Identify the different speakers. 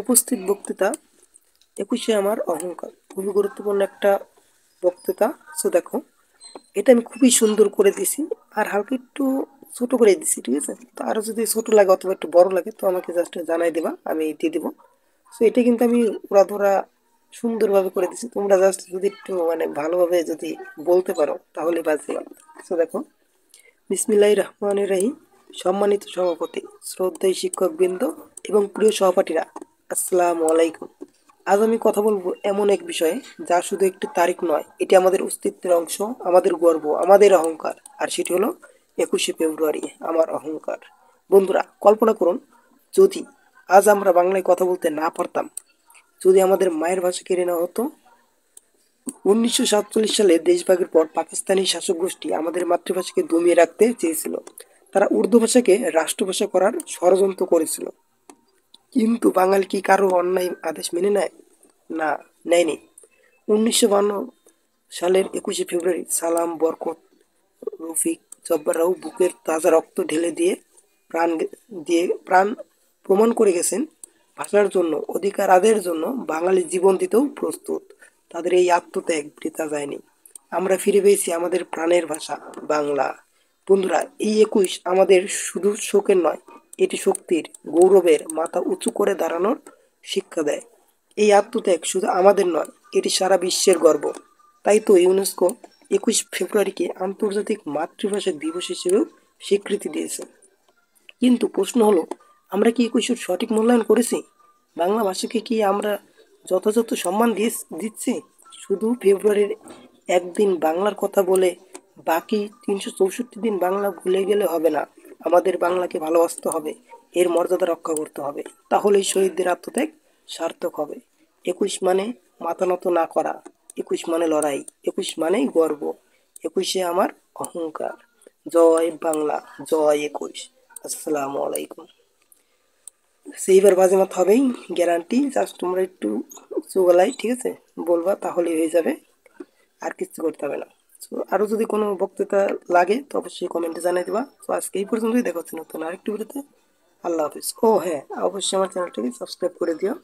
Speaker 1: উপস্থিত বক্তৃতা 21-এ আমার অহংকার খুবই গুরুত্বপূর্ণ একটা বক্তৃতা। সো দেখো, এটা আমি খুবই সুন্দর করে দিছি আর হালকা একটু ছোট করে দিছি, ঠিক আছে? তো আরো যদি ছোট লাগে অথবা একটু বড় লাগে তো আমাকে জাস্ট জানাই দিবা, আমি দিয়ে দিব। সো এটা কিন্তু আমি উড়াধুরা সুন্দরভাবে করে দিছি, তোমরা জাস্ট যদি একটু ভালোভাবে যদি বলতে পারো তাহলে বাজে। সো দেখো, বিসমিল্লাহির রহমানির রহিম। সম্মানিত সভাপতি, শ্রদ্ধেয় শিক্ষকবৃন্দ এবং প্রিয় সহপাঠীরা, আসসালামু আলাইকুম। আজ আমি কথা বলবো এমন এক বিষয়ে যা শুধু একটি তারিখ নয়, এটি আমাদের অস্তিত্বের অংশ, আমাদের গর্ব, আমাদের অহংকার। আর সেটি হলো 21শে ফেব্রুয়ারি, আমার অহংকার। বন্ধুরা, কল্পনা করুন, যদি আজ আমরা বাংলায় কথা বলতে না পারতাম, যদি আমাদের মায়ের ভাষা কেড়ে নেওয়া হতো। 1947 সালে দেশভাগের পর পাকিস্তানি শাসক গোষ্ঠী আমাদের মাতৃভাষাকে দমিয়ে রাখতে চেয়েছিল। তারা উর্দু ভাষাকে রাষ্ট্রভাষা করার ষড়যন্ত্র করেছিল। কিন্তু বাঙালি কি কারো অন্যায় আদেশ মেনে নেয়? না, নেয়নি। 1952 সালের 21শে ফেব্রুয়ারি সালাম, বরকত, রফিক, জব্বার রাও বুকের তাজা রক্ত ঢেলে প্রাণ প্রমাণ করে গেছেন, ভাষার জন্য, অধিকার আদায়ের জন্য বাঙালি জীবন দিতেও প্রস্তুত। তাদের এই আত্মত্যাগ বৃথা যায়নি। আমরা ফিরে পেয়েছি আমাদের প্রাণের ভাষা, বাংলা। বন্ধুরা, এই 21 আমাদের শুধু শোকের নয়, এটি শক্তির, গৌরবের, মাথা উঁচু করে দাঁড়ানোর শিক্ষা দেয়। এই আত্মত্যাগ শুধু আমাদের নয়, এটি সারা বিশ্বের গর্ব। তাই তো ইউনেস্কো 21 ফেব্রুয়ারিকে আন্তর্জাতিক মাতৃভাষা দিবস হিসেবেও স্বীকৃতি দিয়েছে। কিন্তু প্রশ্ন হলো, আমরা কি 21-এর সঠিক মূল্যায়ন করেছি? বাংলা ভাষাকে কি আমরা যথাযথ সম্মান দিচ্ছি? শুধু ফেব্রুয়ারির একদিন বাংলার কথা বলে বাকি 364 দিন বাংলা ভুলে গেলে হবে না। আমাদের বাংলাকে ভালোবাসতে হবে, এর মর্যাদা রক্ষা করতে হবে। তাহলেই শহীদদের আত্মত্যাগ সার্থক হবে। 21 মানে মাথা নত না করা, 21 মানে লড়াই, 21 মানেই গর্ব, 21-এ আমার অহংকার। জয় বাংলা, জয় 21। আসসালামু আলাইকুম। সেইবার বাজেমাত হবেই, গ্যারান্টি। জাস্ট তোমরা একটু চোগলাই, ঠিক আছে, বলবা তাহলেই হয়ে যাবে, আর কিছু করতে হবে না। তো আরো যদি কোনো বক্তৃতা লাগে তো অবশ্যই কমেন্টে জানিয়ে দিবা। তো আজকে এই পর্যন্তই, দেখা হচ্ছে নতুন আরেকটি ভিডিওতে। আল্লাহ হাফিজ। ও হ্যাঁ, অবশ্যই আমার চ্যানেলটিকে সাবস্ক্রাইব করে দিও।